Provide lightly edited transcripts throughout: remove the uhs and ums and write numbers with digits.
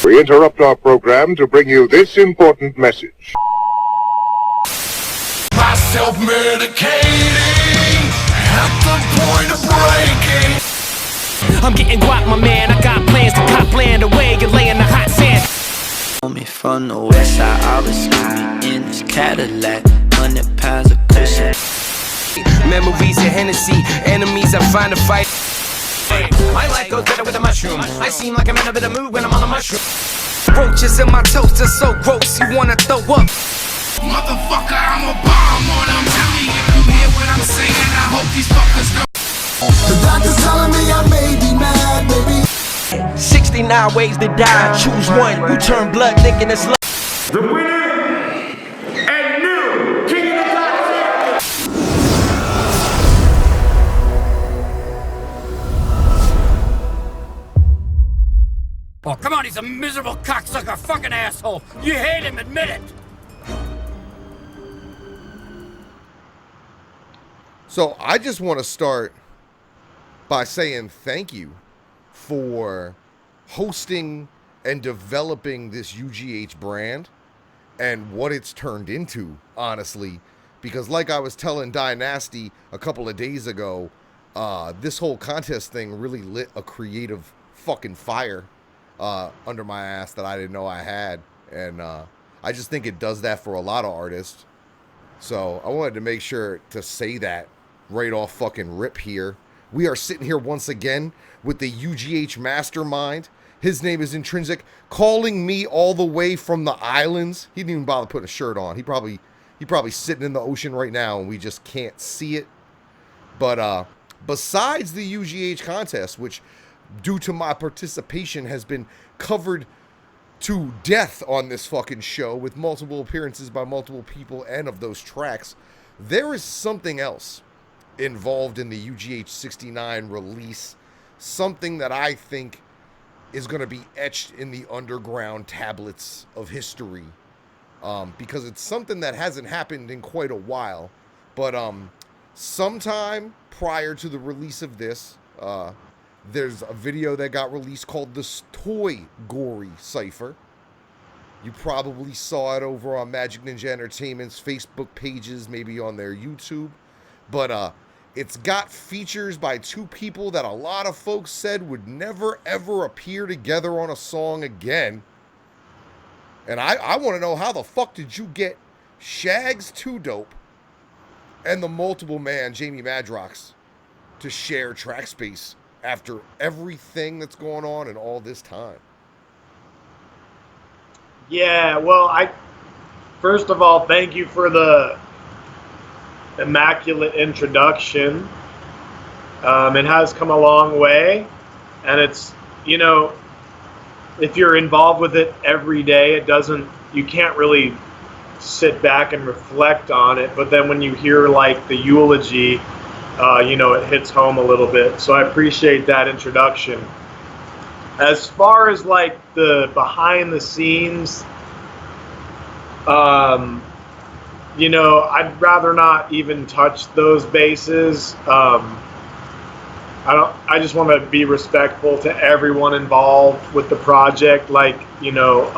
We interrupt our program to bring you this important message. My self-medicating at the point of breaking. I'm getting guap, my man. I got plans to cop land away and lay in the hot sand. Me from the west side, I was me in this Cadillac, 100 pounds of cushion. Memories of Hennessy, enemies I find to fight. My life goes better with a mushroom. I seem like I'm in a bit of mood when I'm on the mushroom. Roaches in my toaster so gross, you wanna throw up. Motherfucker, I'm a bomb on them. Tell me if you hear what I'm saying. I hope these fuckers know. The doctor's telling me I may be mad, baby. 69 ways to die, choose one. You turn blood thinking it's love. The winner and new King of the Classic. Oh, come on, he's a miserable cocksucker fucking asshole. You hate him, admit it. So I just want to start by saying thank you for hosting and developing this UGH brand and what it's turned into, honestly. Because like I was telling Dynasty a couple of days ago, this whole contest thing really lit a creative fucking fire under my ass that I didn't know I had. And I just think it does that for a lot of artists. So I wanted to make sure to say that right off fucking rip here. We are sitting here once again with the UGH mastermind. His name is INTRINZIK, calling me all the way from the islands. He didn't even bother putting a shirt on. He probably sitting in the ocean right now and we just can't see it. But besides the UGH contest, which due to my participation has been covered to death on this fucking show with multiple appearances by multiple people and of those tracks, there is something else involved in the UGH 69 release, something that I think is going to be etched in the underground tablets of history, because it's something that hasn't happened in quite a while. But sometime prior to the release of this, there's a video that got released called the Toy Gory Cypher. You probably saw it over on Magic Ninja Entertainment's Facebook pages, maybe on their YouTube. But it's got features by two people that a lot of folks said would never, ever appear together on a song again. And I want to know, how the fuck did you get Shags 2 Dope and the multiple man, Jamie Madrox, to share track space after everything that's going on and all this time? Yeah, well, first of all, thank you for the immaculate introduction. It has come a long way, and it's, you know, if you're involved with it every day, you can't really sit back and reflect on it, but then when you hear like the eulogy, you know, it hits home a little bit. So I appreciate that introduction. As far as like the behind the scenes, you know, I'd rather not even touch those bases. I just want to be respectful to everyone involved with the project. Like, you know,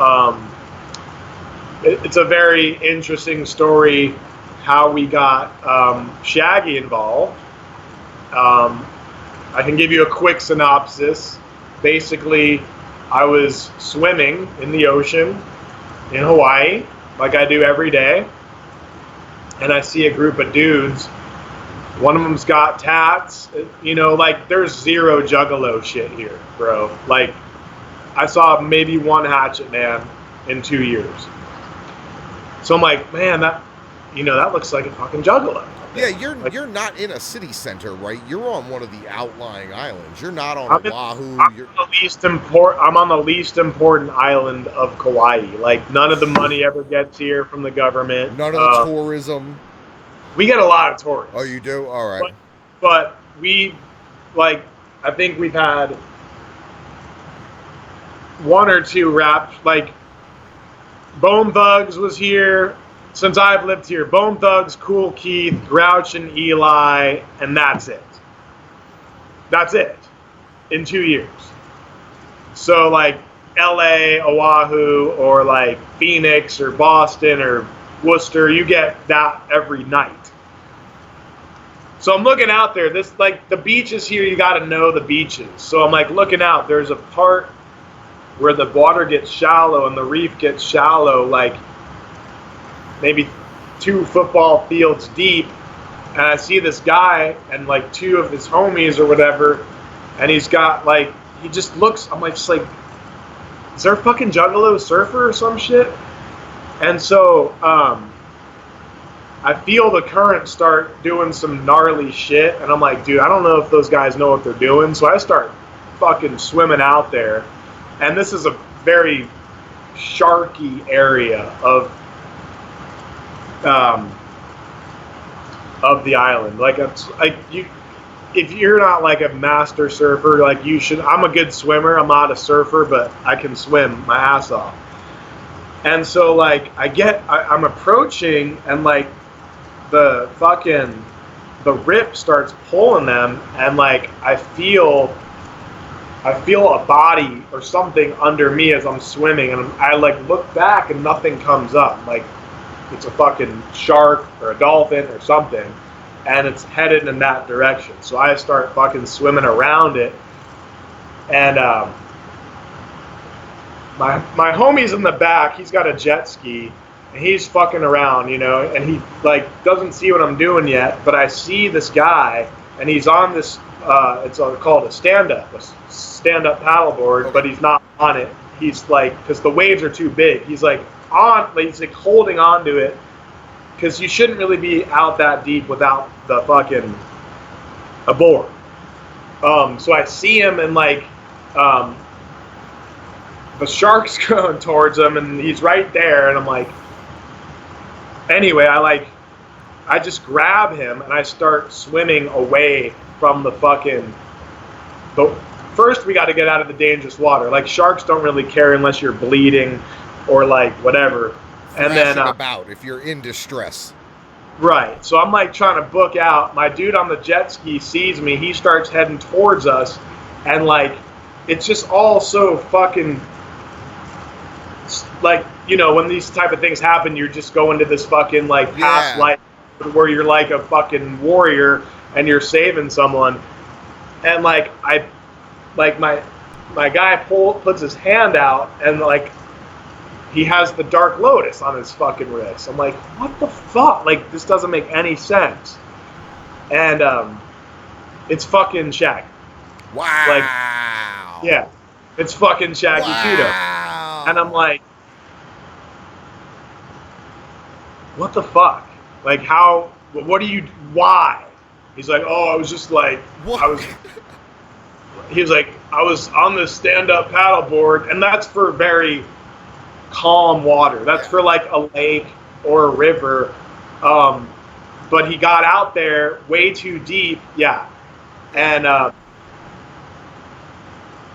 it's a very interesting story how we got Shaggy involved. I can give you a quick synopsis. Basically, I was swimming in the ocean in Hawaii, like I do every day, and I see a group of dudes. One of them's got tats. You know, like, there's zero juggalo shit here, bro. Like, I saw maybe one hatchet man in 2 years. So I'm like, man, that looks like a fucking juggalo. Yeah, you're not in a city center, right? You're on one of the outlying islands. You're not on Oahu. I'm on the least important island of Kauai. Like, none of the money ever gets here from the government. None of the tourism. We get a lot of tourists. Oh, you do? All right. But we, like, I think we've had one or two raps. Like, Bone Thugs was here. Since I've lived here, Bone Thugs, Cool Keith, Grouch, and Eli, and that's it. That's it. In 2 years. So, like, LA, Oahu, or like Phoenix or Boston or Worcester, you get that every night. So I'm looking out there. This, like, the beaches here, you got to know the beaches. So I'm like looking out. There's a part where the water gets shallow and the reef gets shallow, like maybe 2 football fields deep. And I see this guy and like 2 of his homies or whatever, and he's got like, he just looks, I'm like, just like, is there a fucking Juggalo surfer or some shit? And so I feel the current start doing some gnarly shit, and I'm like, dude, I don't know if those guys know what they're doing. So I start fucking swimming out there, and this is a very sharky area of the island. Like, it's like, you, if you're not like a master surfer, like, you should. I'm a good swimmer. I'm not a surfer, but I can swim my ass off. And so like I'm approaching, and like the rip starts pulling them, and like I feel a body or something under me as I'm swimming, and I like look back and nothing comes up. Like, it's a fucking shark or a dolphin or something, and it's headed in that direction. So I start fucking swimming around it, and my homie's in the back. He's got a jet ski, and he's fucking around, you know, and he like doesn't see what I'm doing yet, but I see this guy, and he's on this it's called a stand-up paddleboard, but he's not on it. He's like, because the waves are too big, he's like he's like holding on to it, because you shouldn't really be out that deep without the fucking a board. So I see him, and like the shark's going towards him, and he's right there, and I'm like, anyway, I just grab him, and I start swimming away from the fucking, first we got to get out of the dangerous water. Like, sharks don't really care unless you're bleeding or like whatever. And then about if you're in distress. Right. So I'm like trying to book out. My dude on the jet ski sees me. He starts heading towards us, and like, it's just all so fucking, like, you know, when these type of things happen, you're just going to this fucking like past life where you're like a fucking warrior and you're saving someone. And like my guy puts his hand out, and like he has the Dark Lotus on his fucking wrist. I'm like, what the fuck? Like, this doesn't make any sense. And it's fucking Shaggy. Wow. Like, yeah, it's fucking Shaggy Kudo. And I'm like, what the fuck? Like, how, what do you, why? He's like, oh, I was just like, what? He was like, I was on this stand-up paddleboard, and that's for very calm water. That's for like a lake or a river. But he got out there way too deep, and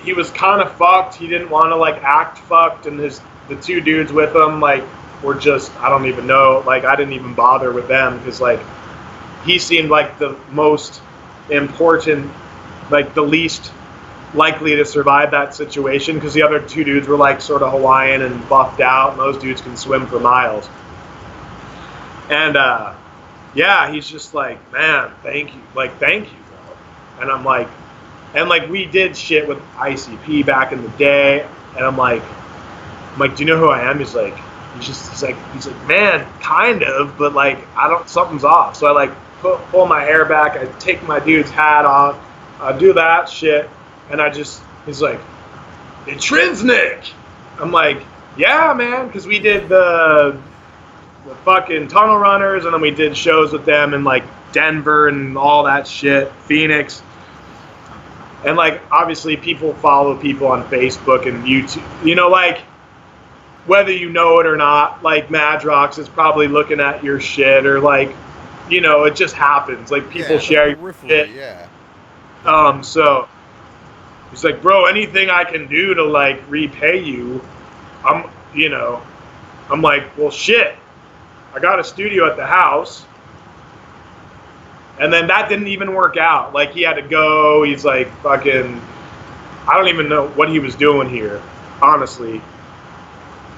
he was kind of fucked. He didn't want to like act fucked, and the 2 dudes with him like were just, I don't even know, like, I didn't even bother with them, because like he seemed like the most important, like the least likely to survive that situation, because the other 2 dudes were like sort of Hawaiian and buffed out, and those dudes can swim for miles. And yeah, he's just like, man, thank you, bro. And I'm like, and like, we did shit with ICP back in the day, and I'm like, do you know who I am? He's like, he's like, man, kind of, but like, something's off. So I like pull my hair back, I take my dude's hat off, I do that shit, and he's like, INTRINZIK. I'm like, yeah, man, because we did the fucking Tunnel Runners, and then we did shows with them in like Denver and all that shit, Phoenix. And like, obviously people follow people on Facebook and YouTube, you know, like, whether you know it or not, like Madrox is probably looking at your shit, or like, you know, it just happens. Like, people share your shit. Yeah. So he's like, bro, anything I can do to like repay you, I'm like, well, shit, I got a studio at the house. And then that didn't even work out. Like, he had to go. He's like, fucking, I don't even know what he was doing here. honestly.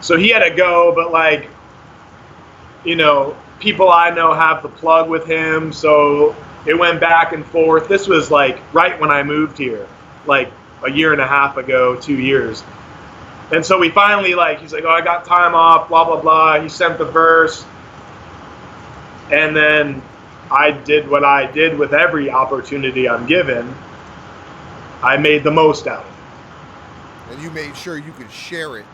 So he had to go, but like, you know, people I know have the plug with him, so it went back and forth. This was like right when I moved here, like a year and a half ago, 2 years. And so we finally, like, he's like, oh, I got time off, blah, blah, blah. He sent the verse. And then I did what I did with every opportunity I'm given. I made the most out of it. And you made sure you could share it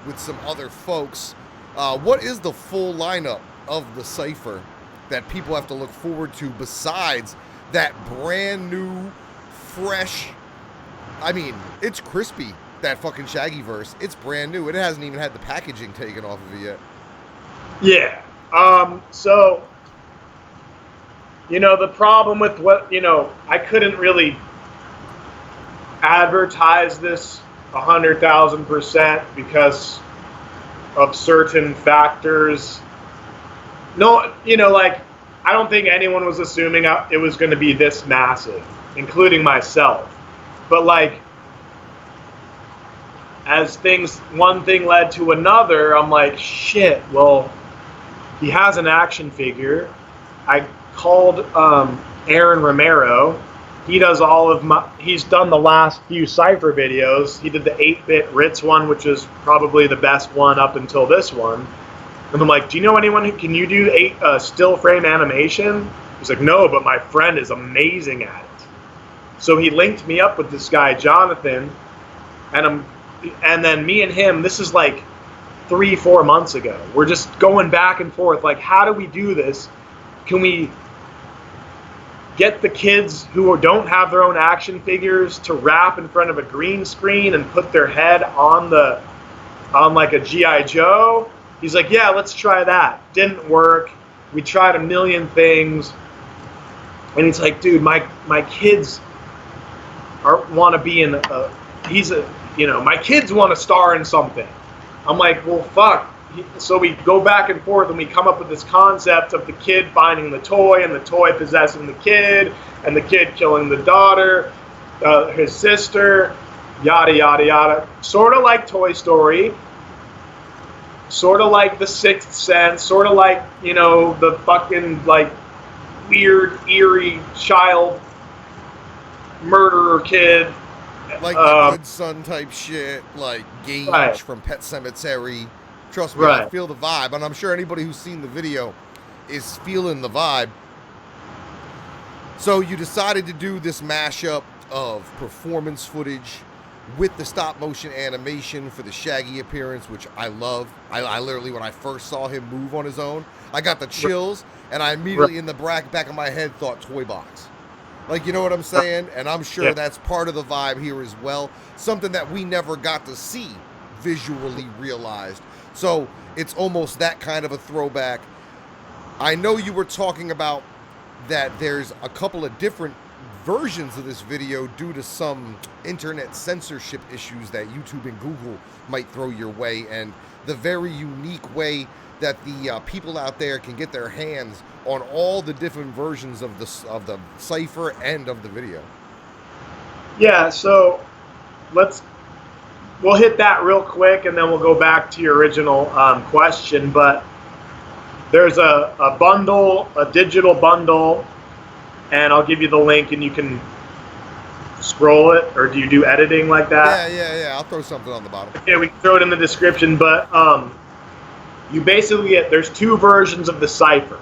with some other folks. What is the full lineup of the Cypher that people have to look forward to besides that brand new, fresh, I mean, it's crispy, that fucking Shaggy verse. It's brand new. It hasn't even had the packaging taken off of it yet. Yeah. So, you know, the problem with what, you know, I couldn't really advertise this 100,000% because of certain factors. No, you know, like, I don't think anyone was assuming it was going to be this massive, including myself. But like, as one thing led to another, I'm like, shit, well, he has an action figure. I called Aaron Romero. He does he's done the last few Cypher videos. He did the 8-bit Ritz one, which is probably the best one up until this one. And I'm like, do you know anyone who can you do still frame animation? He's like, no, but my friend is amazing at it. So he linked me up with this guy, Jonathan, and then me and him, this is like 3-4 months ago. We're just going back and forth, like, how do we do this? Can we get the kids who don't have their own action figures to rap in front of a green screen and put their head on like a G.I. Joe? He's like, yeah, let's try that. Didn't work. We tried a million things. And he's like, dude, my kids want to be in my kids want to star in something. I'm like, well, fuck. So we go back and forth and we come up with this concept of the kid finding the toy and the toy possessing the kid and the kid killing the daughter, his sister, yada, yada, yada. Sort of like Toy Story, sort of like The Sixth Sense, sort of like, you know, the fucking, like, weird, eerie child murderer kid. Like the Good Son type shit, like Gage from Pet Sematary. Trust me, I feel the vibe, and I'm sure anybody who's seen the video is feeling the vibe. So you decided to do this mashup of performance footage with the stop motion animation for the Shaggy appearance, which I love. I literally, when I first saw him move on his own, I got the chills, and I immediately in the back of my head thought toy box. Like, you know what I'm saying? And I'm sure that's part of the vibe here as well. Something that we never got to see visually realized. So it's almost that kind of a throwback. I know you were talking about that there's a couple of different versions of this video due to some internet censorship issues that YouTube and Google might throw your way, and the very unique way that the people out there can get their hands on all the different versions of the Cypher and of the video. Yeah, so we'll hit that real quick, and then we'll go back to your original question. But there's a bundle, a digital bundle, and I'll give you the link, and you can scroll it, or do you do editing like that? Yeah. I'll throw something on the bottom. Yeah, we can throw it in the description, but you basically get, there's two versions of the Cypher.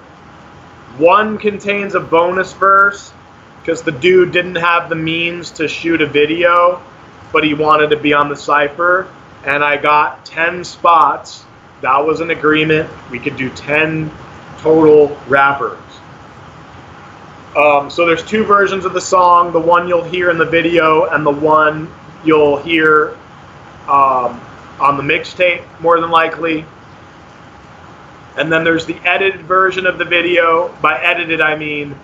One contains a bonus verse, because the dude didn't have the means to shoot a video, but he wanted to be on the Cypher, and I got 10 spots. That was an agreement. We could do 10 total rappers. So there's two versions of the song, the one you'll hear in the video and the one you'll hear on the mixtape, more than likely. And then there's the edited version of the video. By edited, I mean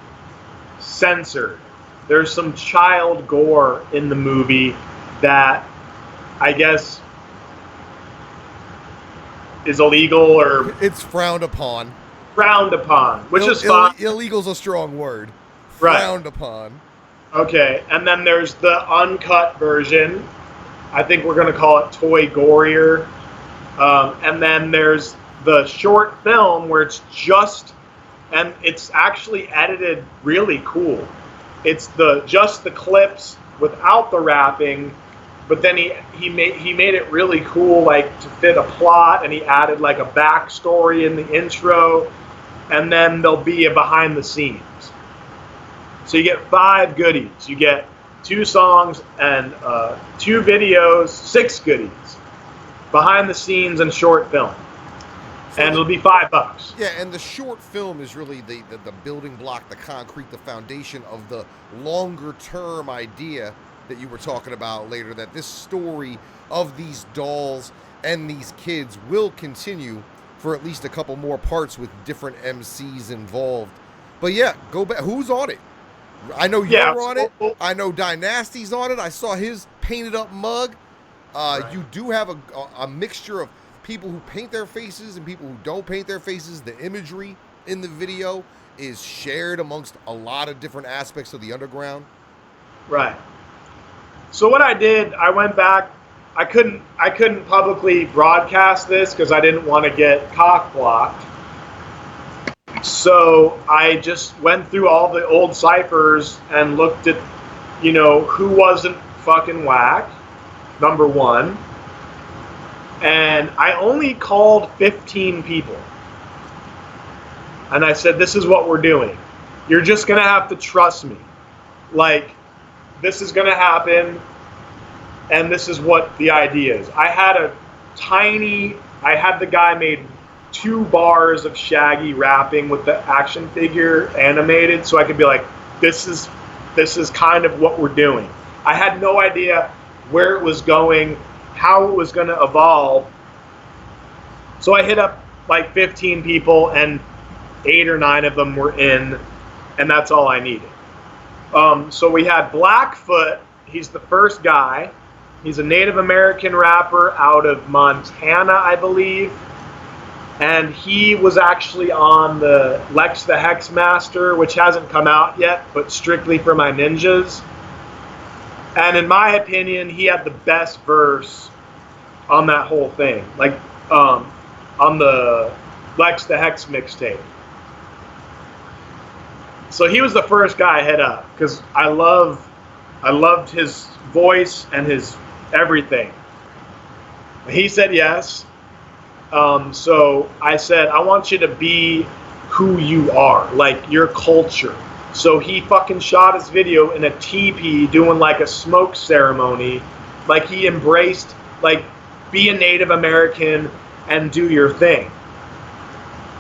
censored. There's some child gore in the movie that I guess is illegal, or it's frowned upon. Frowned upon, which is fine. Illegal's a strong word. Right. Frowned upon. Okay, and then there's the uncut version, I think we're gonna call it Toy Gorier. And then there's the short film where it's just, and it's actually edited really cool. It's just the clips without the rapping, but then he made it really cool, like to fit a plot, and he added like a backstory in the intro, and then there'll be a behind the scenes. So you get 5 goodies. You get 2 songs and 2 videos, 6 goodies, behind the scenes and short film. And it'll be $5. Yeah, and the short film is really the building block, the concrete, the foundation of the longer term idea that you were talking about later, that this story of these dolls and these kids will continue for at least a couple more parts with different MCs involved. But yeah, go back. Who's on it? I know you're on it. I know Dynasty's on it. I saw his painted up mug. Right. You do have a mixture of people who paint their faces and people who don't paint their faces. The imagery in the video is shared amongst a lot of different aspects of the underground. Right. So what I did, I went back. I couldn't publicly broadcast this because I didn't want to get cock blocked. So I just went through all the old ciphers and looked at, who wasn't fucking whack, number one. And I only called 15 people. And I said, this is what we're doing. You're just going to have to trust me. Like, this is going to happen. And this is what the idea is. I had the guy made 2 bars of Shaggy rapping with the action figure animated. So I could be like, this is kind of what we're doing. I had no idea where it was going, how it was going to evolve. So I hit up like 15 people and 8 or 9 of them were in, and that's all I needed. So we had Blackfoot. He's the first guy. He's a Native American rapper out of Montana, I believe. And he was actually on the Lex the Hexmaster, which hasn't come out yet, but strictly for my ninjas. And in my opinion, he had the best verse on that whole thing. Like, on the Lex the Hex mixtape. So he was the first guy I hit up because I loved his voice and his everything. He said yes. So I said, I want you to be who you are, like your culture. So he fucking shot his video in a teepee doing like a smoke ceremony. Like he embraced, like, be a Native American and do your thing.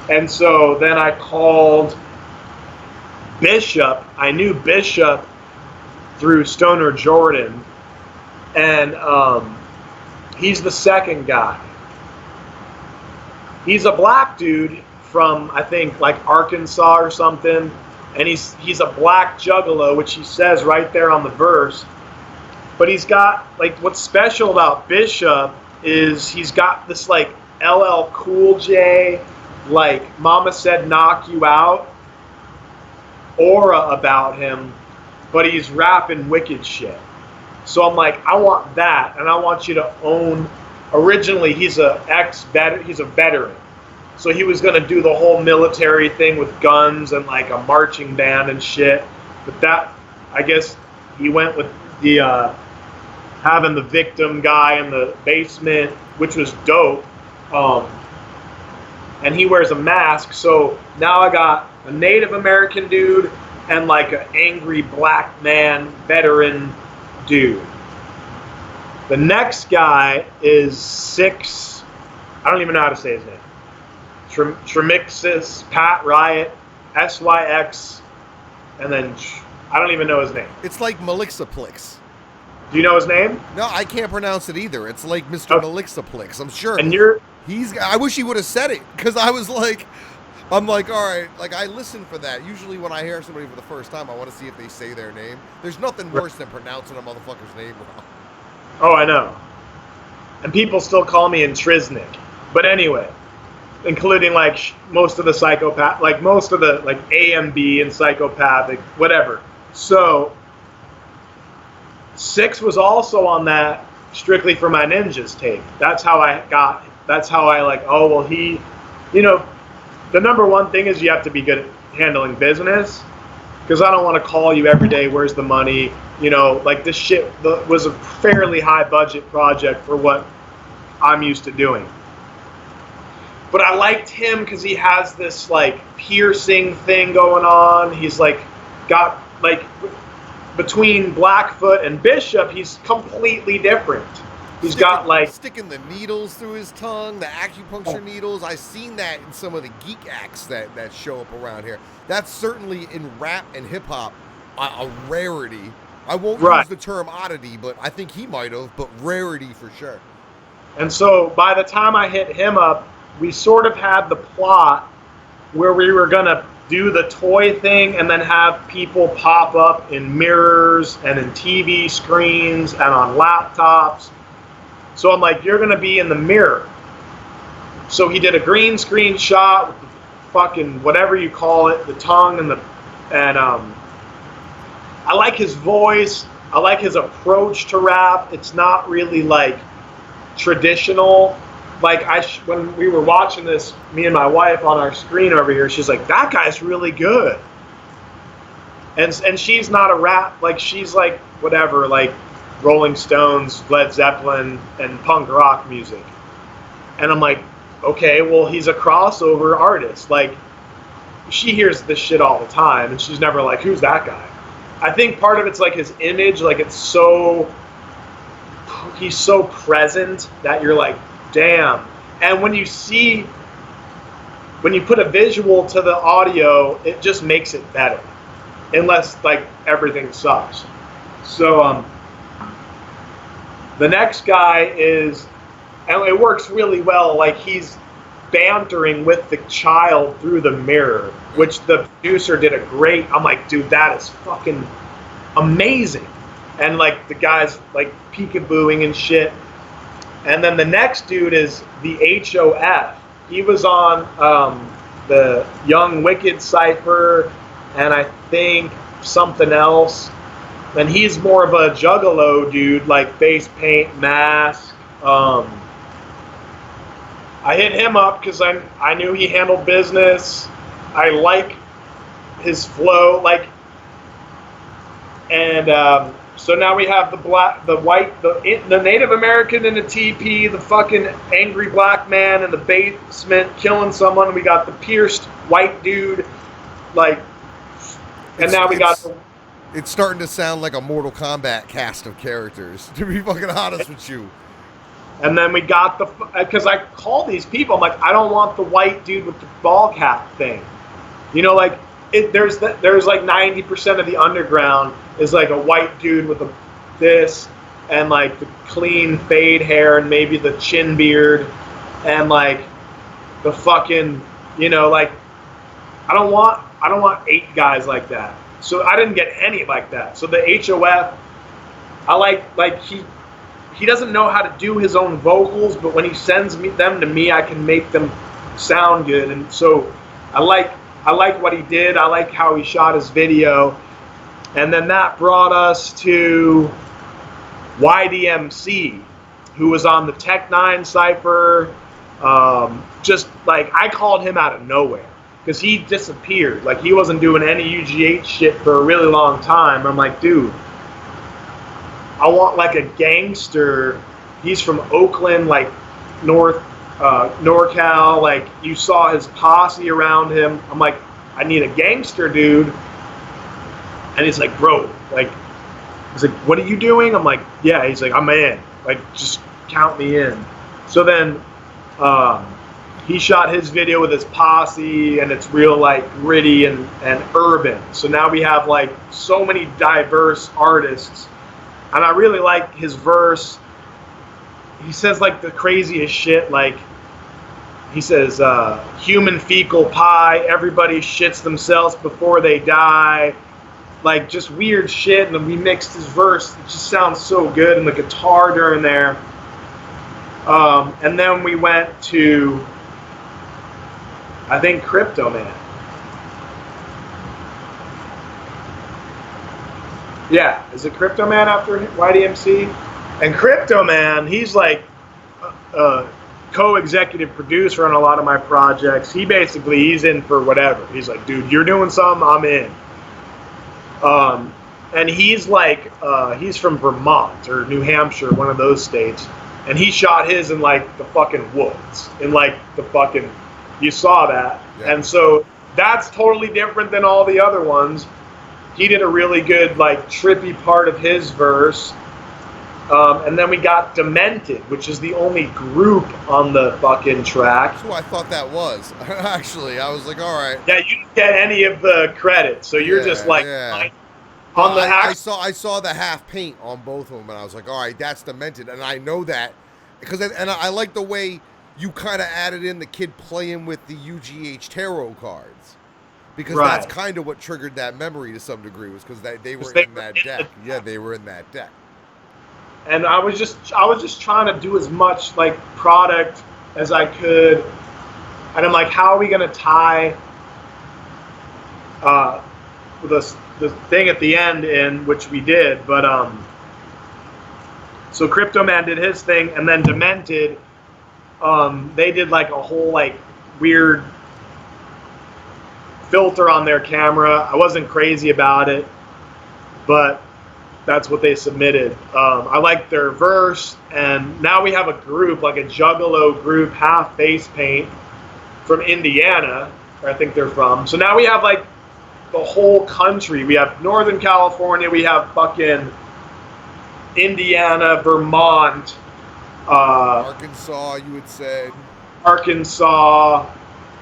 And so then I called Bishop. I knew Bishop through Stoner Jordan. And he's the second guy. He's a black dude from, I think, like Arkansas or something. And he's a black juggalo, which he says right there on the verse. But he's got, like, what's special about Bishop is he's got this, like, LL Cool J, like, Mama Said Knock You Out aura about him, but he's rapping wicked shit. So I'm like, I want that, and I want you to own. Originally, he's a veteran. So he was going to do the whole military thing with guns and like a marching band and shit. But that, I guess, he went with the having the victim guy in the basement, which was dope. And he wears a mask. So now I got a Native American dude and like an angry black man veteran dude. The next guy is Six. I don't even know how to say his name. Tremixis, Pat Riot, SYX, and then I don't even know his name. It's like Malixaplix. Do you know his name? No, I can't pronounce it either. It's like Mr. Malixaplix, I'm sure. And I wish he would have said it, because I was like, I'm like, all right, like I listen for that. Usually when I hear somebody for the first time, I want to see if they say their name. There's nothing worse than pronouncing a motherfucker's name wrong. Oh, I know. And people still call me INTRINZIK. But anyway, including like most of the psychopath, like most of the like AMB and psychopathic, whatever. So Six was also on that Strictly for My Ninjas tape. That's how I like, oh, well, he, you know, the number one thing is you have to be good at handling business, because I don't want to call you every day, where's the money? You know, like this shit was a fairly high budget project for what I'm used to doing. But I liked him because he has this like piercing thing going on. He's like got like between Blackfoot and Bishop, he's completely different. He's got like sticking the needles through his tongue, the acupuncture needles. I've seen that in some of the geek acts that show up around here. That's certainly in rap and hip hop a rarity. I won't use the term oddity, but I think he might have, but rarity for sure. And so by the time I hit him up, we sort of had the plot where we were going to do the toy thing and then have people pop up in mirrors and in TV screens and on laptops. So I'm like, you're going to be in the mirror. So he did a green screen shot with the fucking whatever you call it, the tongue and I like his voice. I like his approach to rap. It's not really like traditional. Like when we were watching this, me and my wife on our screen over here, she's like, that guy's really good. And she's not a rap, like she's like whatever, like Rolling Stones, Led Zeppelin, and punk rock music. And I'm like, okay, well, he's a crossover artist. Like, she hears this shit all the time, and she's never like, who's that guy? I think part of it's like his image, like he's so present that you're like, damn. And when you put a visual to the audio, it just makes it better. Unless like everything sucks. So the next guy is, and it works really well, like he's bantering with the child through the mirror, which the producer did a great, I'm like, dude, that is fucking amazing. And like the guy's like peekabooing and shit. And then the next dude is the HOF. He was on the Young Wicked Cypher and I think something else. And he's more of a juggalo dude, like face paint, mask. I hit him up because I knew he handled business. I like his flow, like, and so now we have the black, the white, the Native American in the TP, the fucking angry black man in the basement killing someone. We got the pierced white dude, like, and now we got the. It's starting to sound like a Mortal Kombat cast of characters, to be fucking honest with you. And then we got the, because I call these people, I'm like, I don't want the white dude with the ball cap thing. You know, like, there's like 90% of the underground is like a white dude with this and like the clean fade hair and maybe the chin beard and like the fucking, you know, like, I don't want 8 guys like that. So I didn't get any like that. So the HOF, I like he doesn't know how to do his own vocals, but when he sends them to me, I can make them sound good. And so I like what he did. I like how he shot his video. And then that brought us to YDMC, who was on the Tech 9 Cypher. Just like, I called him out of nowhere because he disappeared. Like, he wasn't doing any UGH shit for a really long time. I'm like, dude, I want like a gangster. He's from Oakland, like NorCal. Like, you saw his posse around him. I'm like, I need a gangster dude. And he's like, bro, like, he's like, what are you doing? I'm like, yeah. He's like, I'm in. Like, just count me in. So then he shot his video with his posse, and it's real like gritty and urban. So now we have like so many diverse artists. And I really like his verse. He says like the craziest shit. Like, he says, human fecal pie, everybody shits themselves before they die. Like, just weird shit. And then we mixed his verse. It just sounds so good. And the guitar during there. And then we went to, I think, Crypto Man. Yeah, is it Crypto Man after YDMC? And Crypto Man, he's like a co-executive producer on a lot of my projects. He's in for whatever. He's like, dude, you're doing something, I'm in. And he's like, he's from Vermont or New Hampshire, one of those states. And he shot his in like the fucking woods, in like the fucking, you saw that. Yeah. And so that's totally different than all the other ones. He did a really good, like, trippy part of his verse. And then we got Demented, which is the only group on the fucking track. That's who I thought that was. Actually, I was like, all right. Yeah, you didn't get any of the credit, so you're just like, on the I saw the half paint on both of them, and I was like, all right, that's Demented, and I know that because I like the way you kind of added in the kid playing with the UGH tarot cards, because that's kind of what triggered that memory to some degree, was because they were in that deck. Yeah, they were in that deck. And I was just trying to do as much like product as I could, and I'm like, how are we gonna tie the thing at the end in, which we did, but so Crypto Man did his thing, and then Demented, they did like a whole like weird filter on their camera. I wasn't crazy about it, but that's what they submitted. I liked their verse, and now we have a group, like a Juggalo group, half face paint, from Indiana, where I think they're from. So now we have like the whole country. We have Northern California, we have fucking Indiana, Vermont, Arkansas, you would say. Arkansas,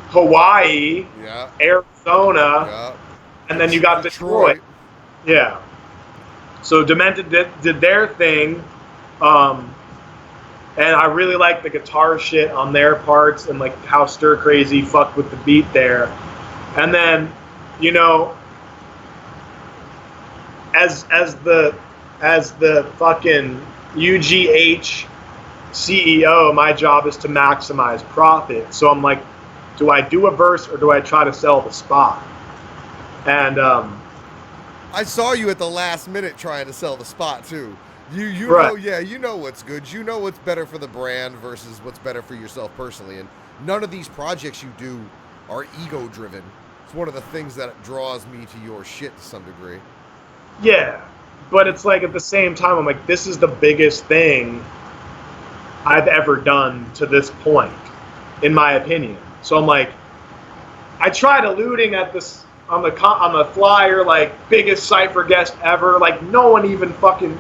Hawaii, yeah, Arizona, yeah, and then you got Detroit. Yeah. So Demented did their thing, and I really like the guitar shit on their parts, and like how Stir Crazy fucked with the beat there. And then, you know, as the fucking UGH CEO, my job is to maximize profit. So I'm like, do I do a verse or do I try to sell the spot? And I saw you at the last minute trying to sell the spot too. You right. know, yeah, you know what's good. You know what's better for the brand versus what's better for yourself personally. And none of these projects you do are ego driven. It's one of the things that draws me to your shit to some degree. Yeah, but it's like at the same time, I'm like, this is the biggest thing I've ever done to this point, in my opinion. So I'm like, I tried alluding at this on the flyer, like, biggest Cypher guest ever. Like, no one even fucking,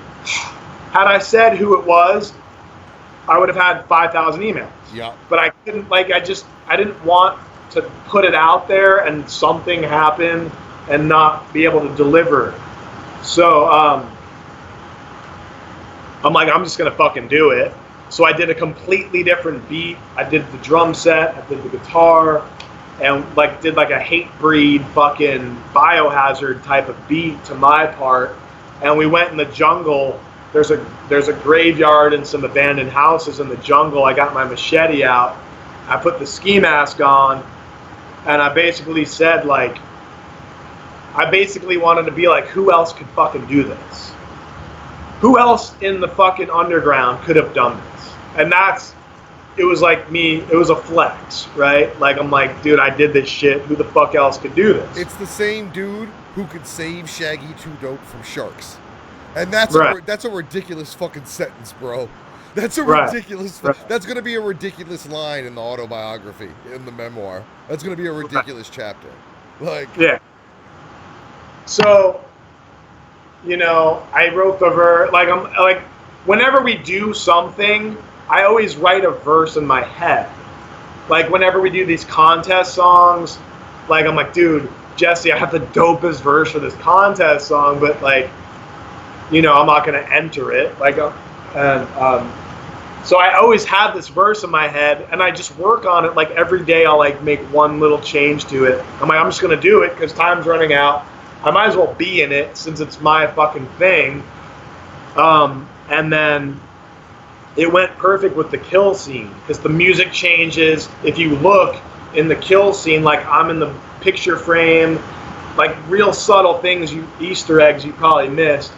had I said who it was, I would have had 5,000 emails. Yeah. But I couldn't, like, I didn't want to put it out there and something happen and not be able to deliver. So, I'm like, I'm just gonna fucking do it. So I did a completely different beat. I did the drum set, I did the guitar, and like did like a Hatebreed fucking Biohazard type of beat to my part. And we went in the jungle. There's a graveyard and some abandoned houses in the jungle. I got my machete out. I put the ski mask on, and I basically said, like, I basically wanted to be like, who else could fucking do this? Who else in the fucking underground could have done this? And it was like me, it was a flex, right? Like, I'm like, dude, I did this shit. Who the fuck else could do this? It's the same dude who could save Shaggy 2 Dope from sharks. And that's a ridiculous fucking sentence, bro. That's a ridiculous, that's going to be a ridiculous line in the autobiography, in the memoir. That's going to be a ridiculous chapter. Like, yeah. So, you know, I wrote the verse, like, I'm like, whenever we do something, I always write a verse in my head. Like, whenever we do these contest songs, like, I'm like, dude, Jesse, I have the dopest verse for this contest song, but, like, you know, I'm not going to enter it. Like, so I always have this verse in my head, and I just work on it. Like, every day I'll, like, make one little change to it. I'm like, I'm just going to do it because time's running out. I might as well be in it since it's my fucking thing. And then it went perfect with the kill scene because the music changes. If you look in the kill scene, like, I'm in the picture frame, like, real subtle things, Easter eggs you probably missed.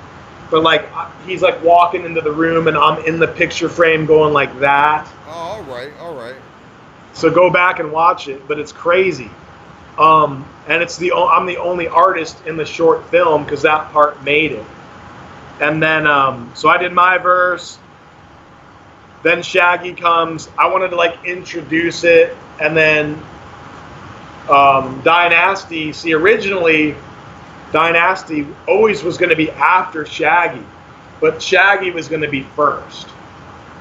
but like he's like walking into the room and I'm in the picture frame going like that. Oh, all right. So go back and watch it, but it's crazy. And I'm the only artist in the short film because that part made it. And then so I did my verse. Then Shaggy comes. I wanted to like introduce it, and then Dynasty. See, originally Dynasty always was going to be after Shaggy, but Shaggy was going to be first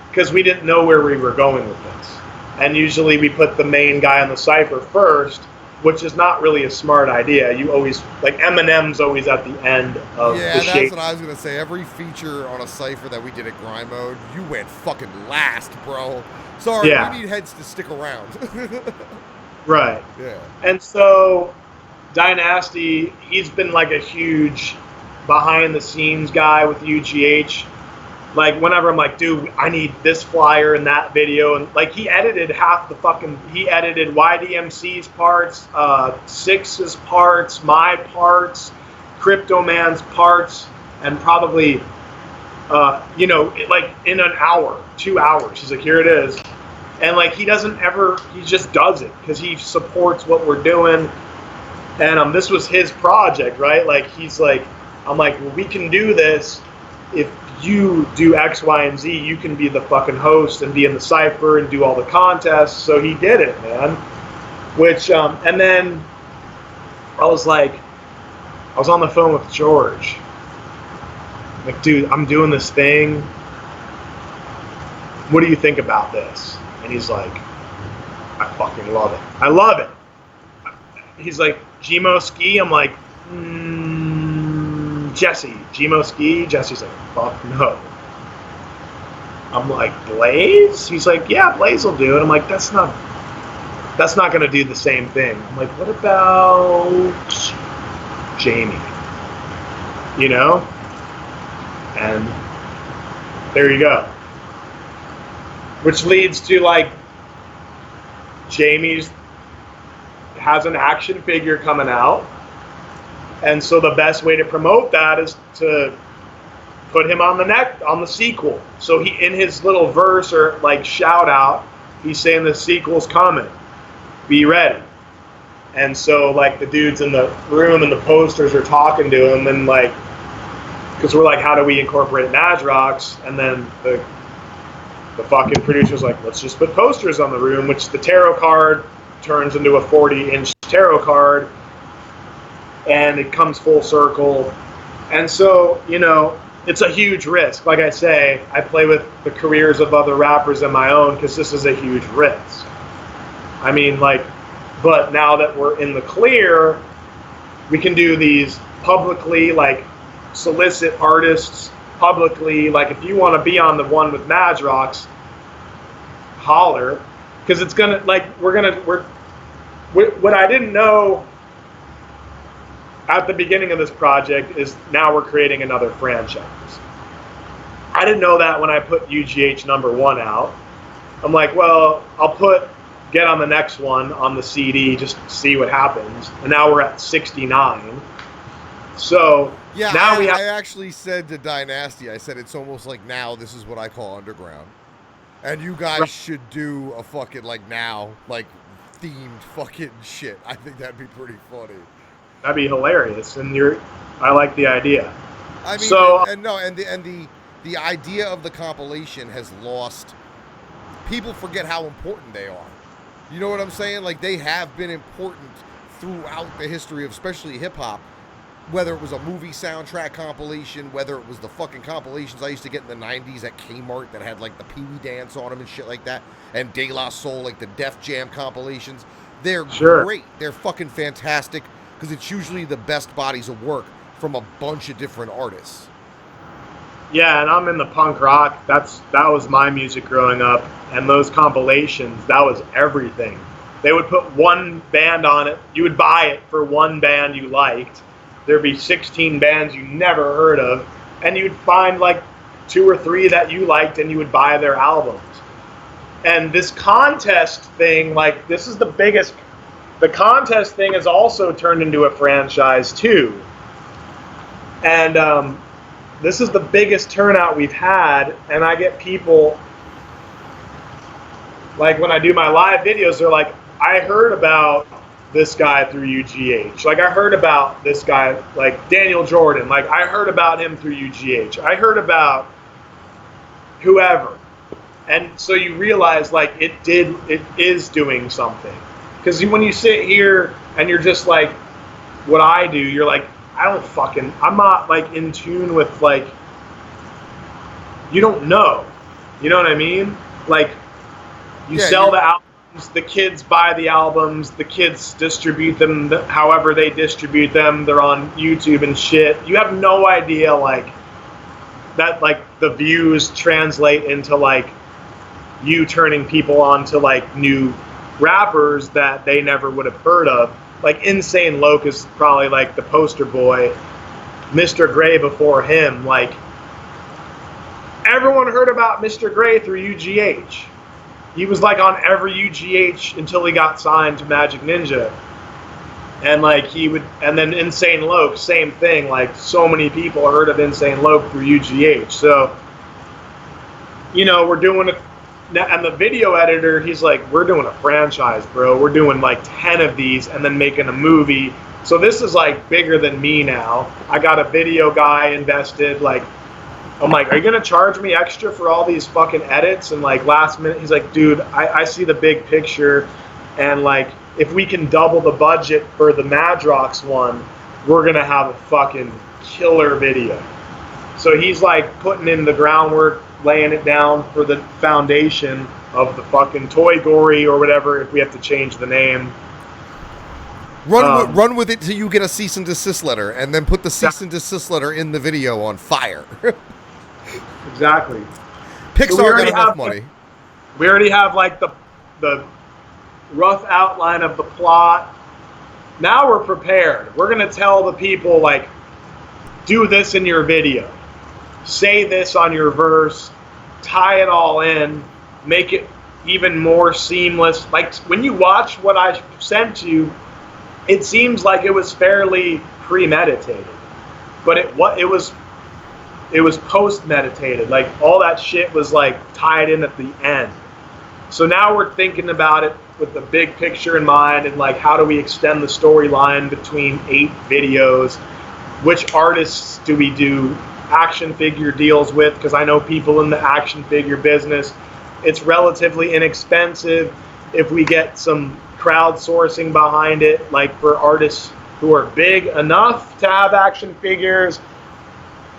because we didn't know where we were going with this. And usually we put the main guy on the cipher first, which is not really a smart idea. You always, like Eminem's always at the end of the shape. Yeah, that's what I was going to say. Every feature on a cipher that we did at Grind Mode, you went fucking last, bro. Sorry, we need heads to stick around. Right. Yeah. And so Dynasty, he's been like a huge behind the scenes guy with UGH. Like whenever I'm like, dude, I need this flyer and that video, and like he edited he edited YDMC's parts, Six's parts, my parts, Crypto Man's parts, and probably, like in an hour, 2 hours. He's like, here it is. And like he just does it because he supports what we're doing. And this was his project, right? Like he's like, I'm like, well, we can do this if you do X, Y, and Z. You can be the fucking host and be in the cipher and do all the contests. So he did it, man. Which and then I was on the phone with George. Like, dude, I'm doing this thing. What do you think about this? And he's like, I fucking love it. I love it. He's like, Gmo Ski? I'm like, Jesse, Gmo Ski? Jesse's like, fuck no. I'm like, Blaze? He's like, yeah, Blaze will do it. I'm like, that's not gonna do the same thing. I'm like, what about Jamie? You know? And there you go. Which leads to like Jamie's has an action figure coming out. And so the best way to promote that is to put him on the sequel. So he, in his little verse or like shout out, he's saying the sequel's coming. Be ready. And so like the dudes in the room and the posters are talking to him, and like, because we're like, how do we incorporate Madrox? And then the fucking producer's like, let's just put posters on the room, which the tarot card turns into a 40-inch tarot card, and it comes full circle. And so, it's a huge risk. Like I say, I play with the careers of other rappers and my own because this is a huge risk. I mean, like, but now that we're in the clear, we can do these publicly, like solicit artists publicly. Like if you want to be on the one with Madrox, holler, because it's gonna, like, what I didn't know at the beginning of this project is now we're creating another franchise. I didn't know that when I put UGH #1 out. I'm like, well, I'll get on the next one on the CD, just see what happens. And now we're at 69. So yeah, now I actually said to Dynasty, I said, it's almost like now this is what I call underground. And you guys should do a fucking like themed fucking shit. I think that'd be pretty funny. That'd be hilarious, and I like the idea. I mean, so, the idea of the compilation has lost. People forget how important they are. You know what I'm saying? Like, they have been important throughout the history of especially hip hop. Whether it was a movie soundtrack compilation, whether it was the fucking compilations I used to get in the 90s at Kmart that had like the Pee Wee dance on them and shit like that, and De La Soul, like the Def Jam compilations. They're great. They're fucking fantastic because it's usually the best bodies of work from a bunch of different artists. Yeah, and I'm in the punk rock. That was my music growing up, and those compilations, that was everything. They would put one band on it. You would buy it for one band you liked. There'd be 16 bands you never heard of, and you'd find like 2 or 3 that you liked, and you would buy their albums. And this contest thing, like, this is the biggest. The contest thing has also turned into a franchise too. And this is the biggest turnout we've had, and I get people, like when I do my live videos, they're like, I heard about this guy through UGH. Like I heard about this guy, like Daniel Jordan. Like I heard about him through UGH. I heard about whoever. And so you realize like it is doing something. Because when you sit here and you're just like, what I do, you're like, I'm not like in tune with like, you don't know. You know what I mean? Like you sell the albums, the kids buy the albums, the kids distribute them however they distribute them. They're on YouTube and shit. You have no idea like that, like the views translate into like you turning people on to like new rappers that they never would have heard of. Like Insane Loc is probably like the poster boy. Mr. Gray before him, like everyone heard about Mr. Gray through UGH. He was like on every UGH until he got signed to Magic Ninja. And like and then Insane Loc, same thing. Like so many people heard of Insane Loc through UGH. So, you know, we're doing it. And the video editor, he's like, we're doing a franchise, bro. We're doing like 10 of these and then making a movie. So this is like bigger than me now. I got a video guy invested. Like, I'm like, are you going to charge me extra for all these fucking edits? And like last minute, he's like, dude, I see the big picture. And like, if we can double the budget for the Madrox one, we're going to have a fucking killer video. So he's like putting in the groundwork, laying it down for the foundation of the fucking Toy Gory or whatever, if we have to change the name. Run with it till you get a cease and desist letter, and then put the cease and desist letter in the video on fire. Exactly. Pixar got enough money. We already have like the rough outline of the plot. Now we're prepared. We're gonna tell the people like, do this in your video. Say this on your verse, tie it all in, make it even more seamless. Like when you watch what I sent you, it seems like it was fairly premeditated, but it was post meditated. Like all that shit was like tied in at the end. So now we're thinking about it with the big picture in mind, and like how do we extend the storyline between 8 videos? Which artists do we do action figure deals with? Because I know people in the action figure business. It's relatively inexpensive if we get some crowdsourcing behind it, like for artists who are big enough to have action figures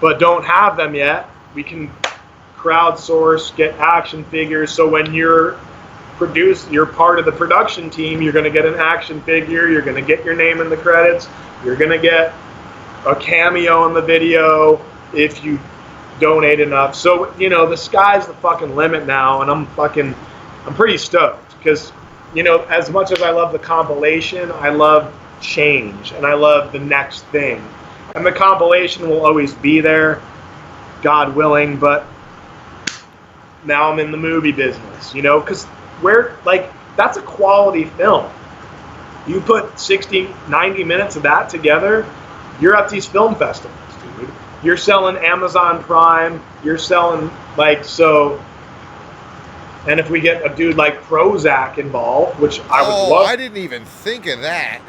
but don't have them yet. We can crowdsource, get action figures, so when you're part of the production team, you're going to get an action figure, you're going to get your name in the credits, you're going to get a cameo in the video if you donate enough. So, you know, the sky's the fucking limit now, and I'm pretty stoked because, you know, as much as I love the compilation, I love change and I love the next thing. And the compilation will always be there, God willing, but now I'm in the movie business, you know, because that's a quality film. You put 60, 90 minutes of that together, you're at these film festivals, dude. You're selling Amazon Prime, you're selling, like, so, and if we get a dude like Prozac involved, which I would love. I didn't even think of that.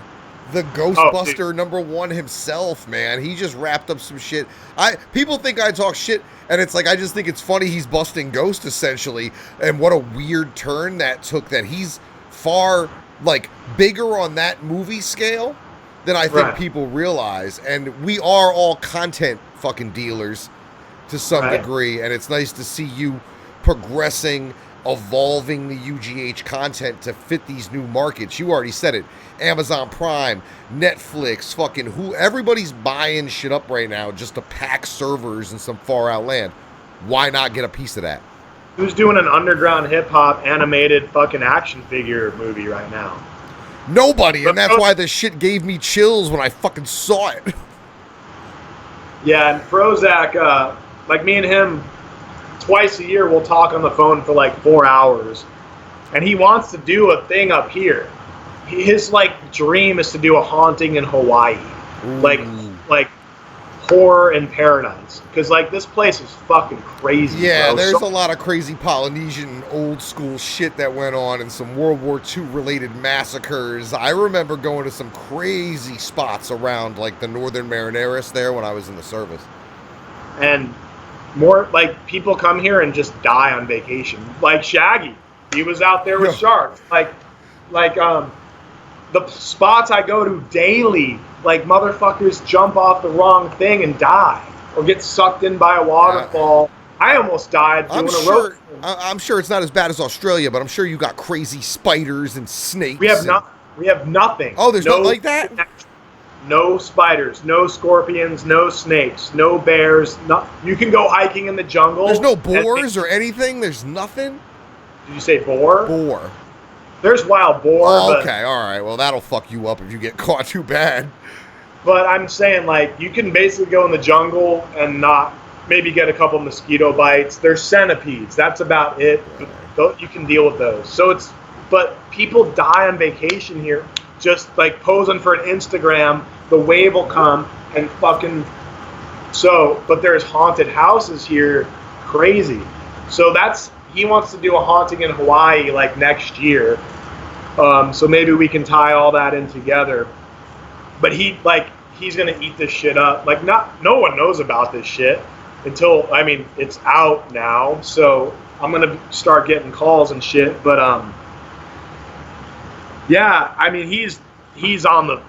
The Ghostbuster #1 himself, man. He just wrapped up some shit. People think I talk shit, and it's like, I just think it's funny he's busting Ghost, essentially, and what a weird turn that took, that he's far, like, bigger on that movie scale than I think people realize, and we are all content fucking dealers to some degree, and it's nice to see you progressing, evolving the UGH content to fit these new markets. You already said it. Amazon Prime, Netflix, fucking everybody's buying shit up right now just to pack servers in some far out land. Why not get a piece of that? Who's doing an underground hip hop animated fucking action figure movie right now? Nobody, and that's why this shit gave me chills when I fucking saw it. Yeah, and Prozac, like me and him, twice a year we'll talk on the phone for like 4 hours, and he wants to do a thing up here. His like dream is to do a haunting in Hawaii. Like horror in paradise, because like this place is fucking crazy. Yeah, bro. there's a lot of crazy Polynesian old school shit that went on, and some World War II related massacres. I remember going to some crazy spots around like the Northern Marineris there when I was in the service. And more like people come here and just die on vacation. Like Shaggy, he was out there with sharks. Like the spots I go to daily, like motherfuckers jump off the wrong thing and die, or get sucked in by a waterfall. I almost died doing a rope. I'm sure it's not as bad as Australia, but I'm sure you got crazy spiders and snakes. We have nothing. Oh, there's nothing like that? No spiders, no scorpions, no snakes, no bears. You can go hiking in the jungle. There's no boars or anything? There's nothing? Did you say boar? Boar. There's wild boar. Oh, okay, all right. Well, that'll fuck you up if you get caught too bad. But I'm saying, like, you can basically go in the jungle and not maybe get a couple mosquito bites. There's centipedes. That's about it. You can deal with those. So but people die on vacation here, just like posing for an Instagram. The wave will come and fucking. But there's haunted houses here, crazy. So he wants to do a haunting in Hawaii like next year. So maybe we can tie all that in together. But he's gonna eat this shit up. Like no one knows about this shit until it's out now. So I'm gonna start getting calls and shit. But yeah, he's on the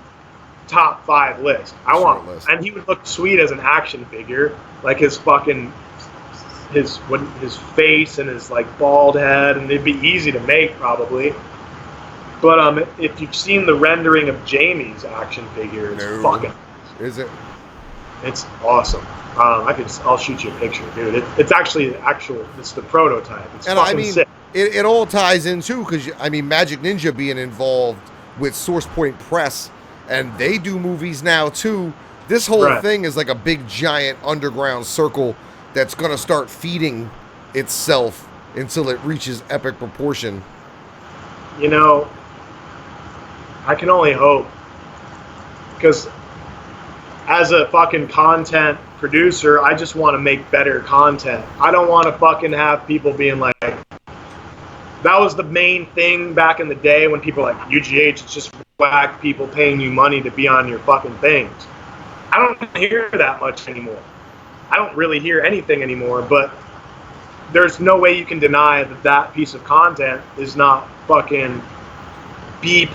top 5 list. And he would look sweet as an action figure, like his fucking his face and his like bald head, and it'd be easy to make probably. But if you've seen the rendering of Jamie's action figure, it's fucking. Is it? It's awesome. I'll shoot you a picture, dude. It's actually it's the prototype. It's and fucking sick. It all ties in too, because Magic Ninja being involved with Source Point Press, and they do movies now too. This whole thing is like a big giant underground circle that's gonna start feeding itself until it reaches epic proportion. I can only hope, because as a fucking content producer, I just want to make better content. I don't want to fucking have people being like, that was the main thing back in the day when people were like, UGH, it's just whack people paying you money to be on your fucking things. I don't hear that much anymore. I don't really hear anything anymore, but there's no way you can deny that piece of content is not fucking B+, A-.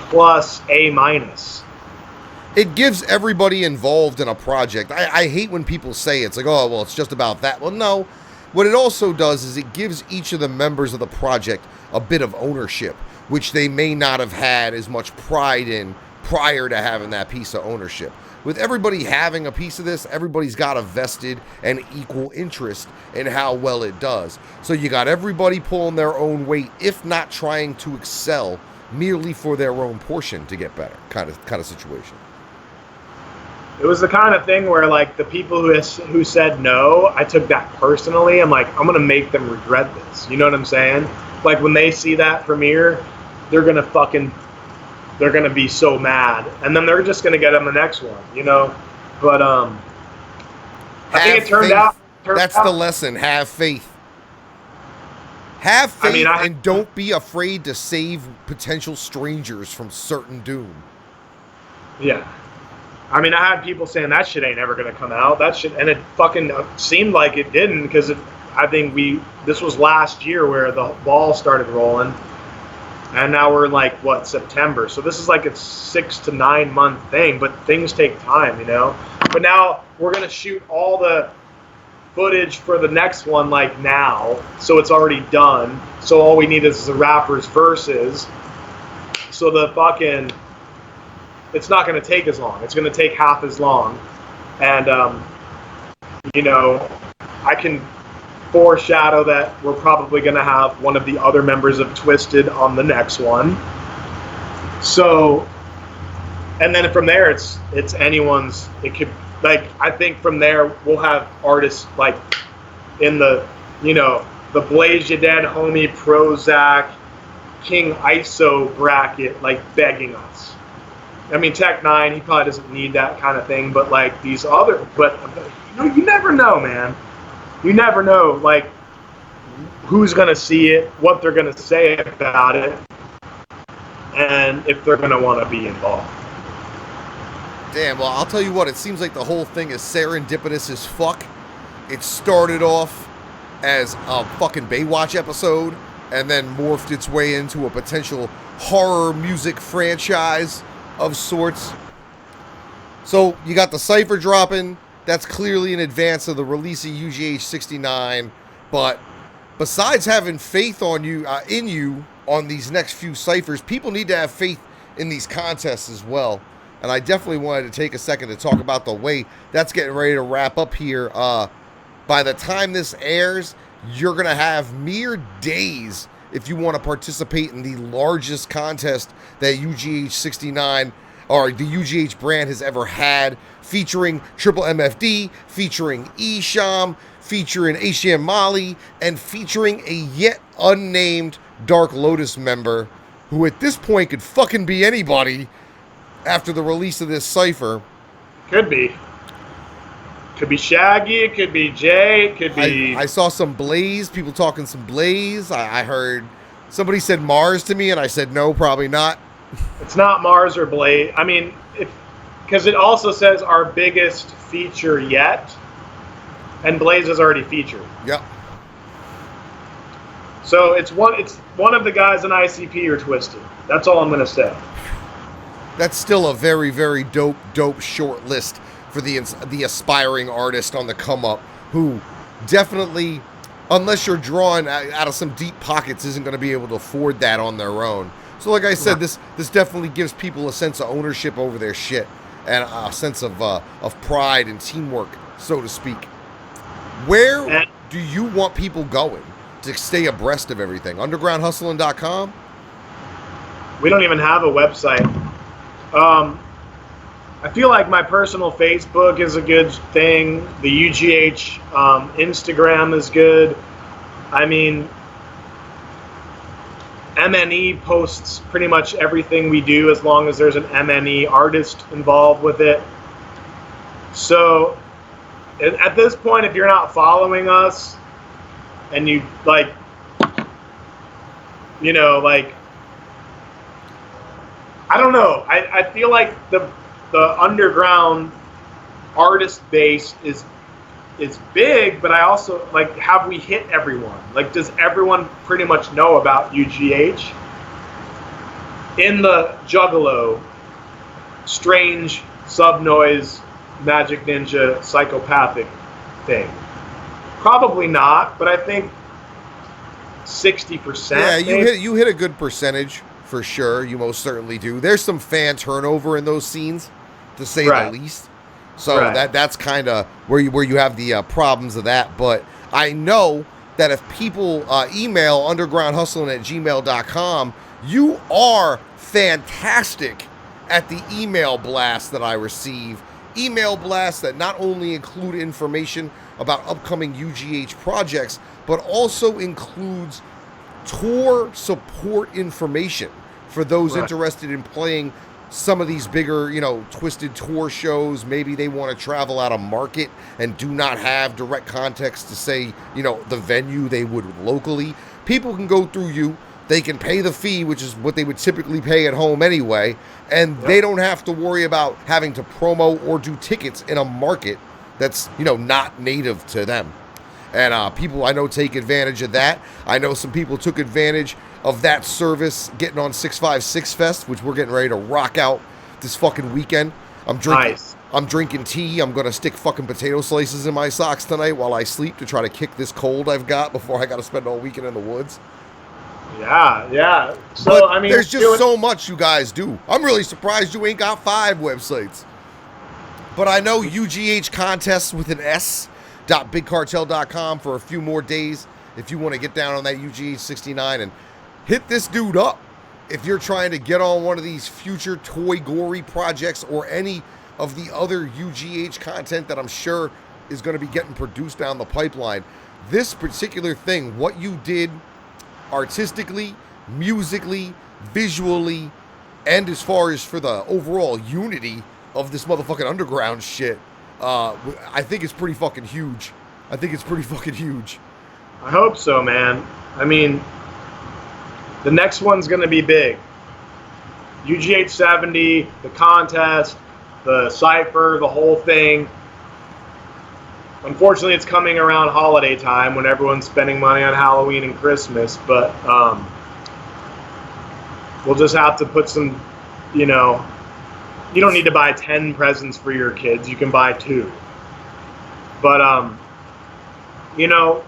It gives everybody involved in a project. I hate when people say it's like, oh, well, it's just about that. Well, no. What it also does is it gives each of the members of the project a bit of ownership, which they may not have had as much pride in prior to having that piece of ownership. With everybody having a piece of this, everybody's got a vested and equal interest in how well it does. So you got everybody pulling their own weight, if not trying to excel merely for their own portion to get better, kind of situation. It was the kind of thing where, like, the people who said no, I took that personally. I'm like, I'm gonna make them regret this. You know what I'm saying? Like, when they see that premiere, they're gonna be so mad, and then they're just gonna get on the next one, But I think it turned out. That's the lesson. Have faith. Have faith, and don't be afraid to save potential strangers from certain doom. Yeah. I had people saying that shit ain't ever gonna come out. That shit, and it fucking seemed like it didn't, because I think this was last year where the ball started rolling, and now we're in like September. So this is like a 6 to 9 month thing, but things take time, But now we're gonna shoot all the footage for the next one like now, so it's already done. So all we need is the rappers' verses. So it's not going to take as long. It's going to take half as long. And, I can foreshadow that we're probably going to have one of the other members of Twisted on the next one. So, and then from there, it's anyone's. It could, like, I think from there, we'll have artists, like, in the Blaze Ya Dead, Homie, Prozac, King ISO bracket, like, begging us. I mean, Tech 9, he probably doesn't need that kind of thing, but like these other, but you never know, man. You never know, like, who's going to see it, what they're going to say about it, and if they're going to want to be involved. Damn, well, I'll tell you what, it seems like the whole thing is serendipitous as fuck. It started off as a fucking Baywatch episode, and then morphed its way into a potential horror music franchise of sorts. So you got the Cypher dropping. That's clearly in advance of the release of UGH 69. But besides having faith on you, in you on these next few ciphers, people need to have faith in these contests as well. And I definitely wanted to take a second to talk about the way that's getting ready to wrap up here. By the time this airs, you're going to have mere days if you want to participate in the largest contest that UGH 69 or the UGH brand has ever had, featuring Triple MFD, featuring Esham, featuring HM Molly, and featuring a yet unnamed Dark Lotus member who at this point could fucking be anybody after the release of this cipher. Could be. Could be Shaggy, it could be Jay, it could be... I saw some Blaze, people talking some Blaze. I heard somebody said Mars to me, and I said no, probably not. It's not Mars or Blaze. I mean, because it also says our biggest feature yet, and Blaze is already featured. Yep. So it's one of the guys in ICP or Twisted. That's all I'm going to say. That's still a very, very dope short list for the aspiring artist on the come up, who definitely, unless you're drawing out of some deep pockets, isn't going to be able to afford that on their own. So like I said, this definitely gives people a sense of ownership over their shit and a sense of pride and teamwork, so to speak. Where do you want people going to stay abreast of everything? Undergroundhustling.com? We don't even have a website. I feel like my personal Facebook is a good thing. The UGH Instagram is good. I mean, MNE posts pretty much everything we do as long as there's an MNE artist involved with it. So at this point, if you're not following us and you like, you know, like, I don't know. I feel like the underground artist base is big, but I also, like, have we hit everyone? Like, does everyone pretty much know about UGH? In the Juggalo, strange, sub-noise, magic ninja, psychopathic thing? Probably not, but I think 60%. Yeah, you hit a good percentage. For sure, you most certainly do. There's some fan turnover in those scenes, to say the least. So that's kind of where you have the problems of that. But I know that if people email undergroundhustling@gmail.com, you are fantastic at the email blasts that I receive. Email blasts that not only include information about upcoming UGH projects, but also includes tour support information for those interested in playing some of these bigger, you know, Twisted tour shows. Maybe they want to travel out of market and do not have direct context to say, you know, the venue they would locally. People can go through you. They can pay the fee, which is what they would typically pay at home anyway, and they don't have to worry about having to promo or do tickets in a market that's, you know, not native to them. And people I know take advantage of that. I know some people took advantage of that service getting on 656 Fest, which we're getting ready to rock out this fucking weekend. I'm drinking tea. I'm going to stick fucking potato slices in my socks tonight while I sleep to try to kick this cold I've got before I got to spend all weekend in the woods. Yeah. So, but I mean, there's just so much you guys do. I'm really surprised you ain't got 5 websites. But I know UGH contests with an S.bigcartel.com for a few more days if you want to get down on that UGH 69 and hit this dude up. If you're trying to get on one of these future Toy Gory projects or any of the other UGH content that I'm sure is going to be getting produced down the pipeline, this particular thing, what you did artistically, musically, visually, and as far as for the overall unity of this motherfucking underground shit, I think it's pretty fucking huge. I think it's pretty fucking huge. I hope so, man. I mean, the next one's going to be big. UGH 70, the contest, the Cypher, the whole thing. Unfortunately, it's coming around holiday time when everyone's spending money on Halloween and Christmas, but we'll just have to put some, you know, you don't need to buy 10 presents for your kids. You can buy 2. But, you know,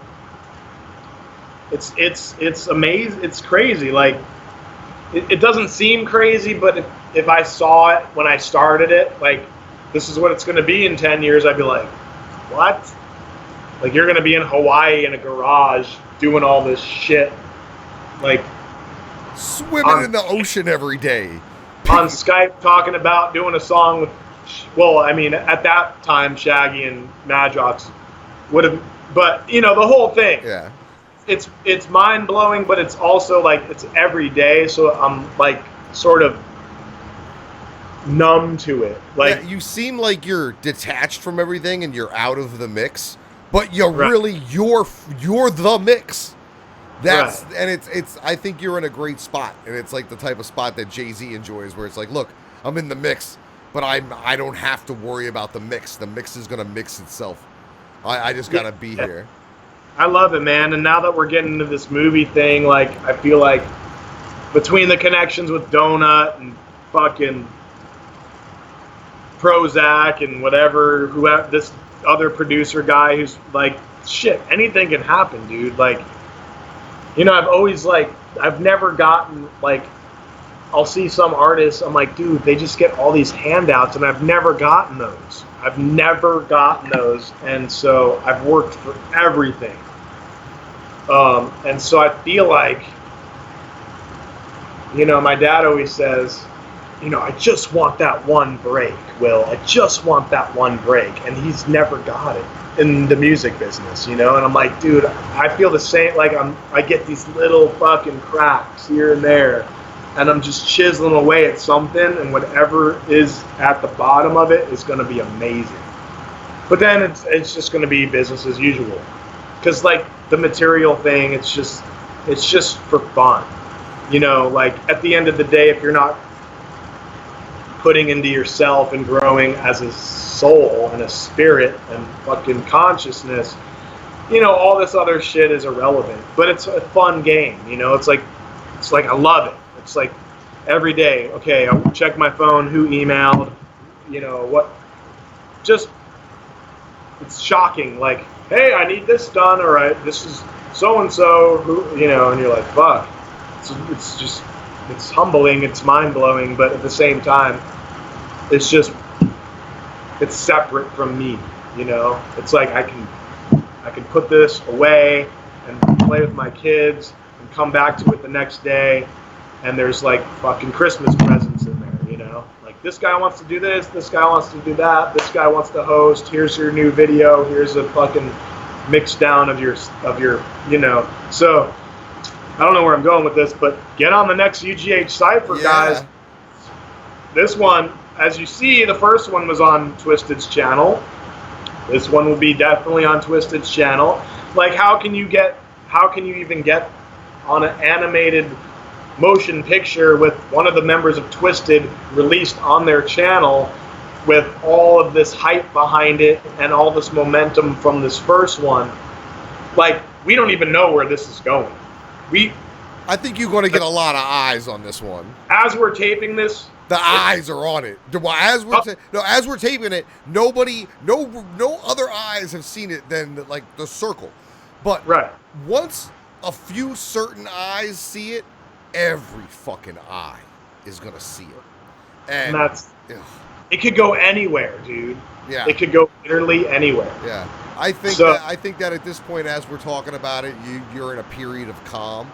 it's amazing. It's crazy. Like, it doesn't seem crazy, but if I saw it when I started it, like, this is what it's going to be in 10 years, I'd be like, what? Like, you're going to be in Hawaii in a garage doing all this shit. Like, swimming in the ocean every day. On Skype talking about doing a song with, well, I mean, at that time, Shaggy and Madrox would have, but, you know, the whole thing. Yeah. It's mind-blowing, but it's also, like, it's every day, so I'm, like, sort of numb to it. Like, yeah, you seem like you're detached from everything and you're out of the mix, but you're really, you're the mix. That's right. And it's I think you're in a great spot, and it's like the type of spot that Jay-Z enjoys, where it's like, look, I'm in the mix, but I don't have to worry about the mix. The mix is gonna mix itself. I just gotta be here. I love it, man. And now that we're getting into this movie thing, like, I feel like between the connections with Donut and fucking Prozac and whatever, whoever, this other producer guy who's like, shit, anything can happen, dude. Like, you know, I've always, like, I've never gotten, like, I'll see some artists, I'm like, dude, they just get all these handouts, and I've never gotten those. I've never gotten those, and so I've worked for everything. And so I feel like, you know, my dad always says, you know, I just want that one break, Will. I just want that one break. And he's never got it in the music business, you know? And I'm like, dude, I feel the same. Like, I get these little fucking cracks here and there, and I'm just chiseling away at something, and whatever is at the bottom of it is going to be amazing. But then it's just going to be business as usual. Because, like, the material thing, it's just for fun. You know, like, at the end of the day, if you're not putting into yourself and growing as a soul and a spirit and fucking consciousness, you know, all this other shit is irrelevant. But it's a fun game, you know? It's like I love it. It's like every day, okay, I check my phone, who emailed, you know, what, just, it's shocking, like, hey, I need this done, or this is so-and-so, who, you know, and you're like, fuck. It's just, it's humbling, it's mind-blowing, but at the same time, it's just, it's separate from me, you know? It's like I can put this away and play with my kids and come back to it the next day, and there's like fucking Christmas presents in there, you know? Like, this guy wants to do this guy wants to do that, this guy wants to host, here's your new video, here's a fucking mix down of your, you know? So, I don't know where I'm going with this, but get on the next UGH Cypher, guys. This one, as you see, the first one was on Twisted's channel. This one will be definitely on Twisted's channel. Like, how can you even get on an animated motion picture with one of the members of Twisted released on their channel with all of this hype behind it and all this momentum from this first one? Like, we don't even know where this is going. I think you're going to get a lot of eyes on this one. As we're taping this, the eyes are on it. As we're taping it, no other eyes have seen it than like the circle. But once a few certain eyes see it, every fucking eye is going to see it. And that's, it could go anywhere, dude. Yeah. It could go literally anywhere. Yeah. I think that at this point, as we're talking about it, you're in a period of calm.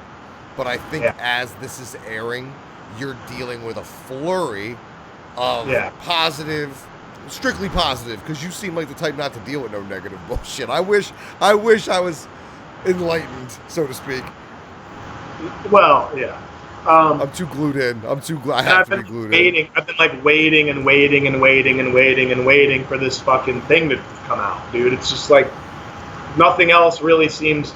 But I think as this is airing, you're dealing with a flurry of positive, strictly positive, because you seem like the type not to deal with no negative bullshit. I wish I was enlightened, so to speak. Well, yeah. I'm too glued in. I have to be glued in. I've been like waiting and waiting and waiting and waiting and waiting for this fucking thing to come out, dude. It's just like nothing else really seems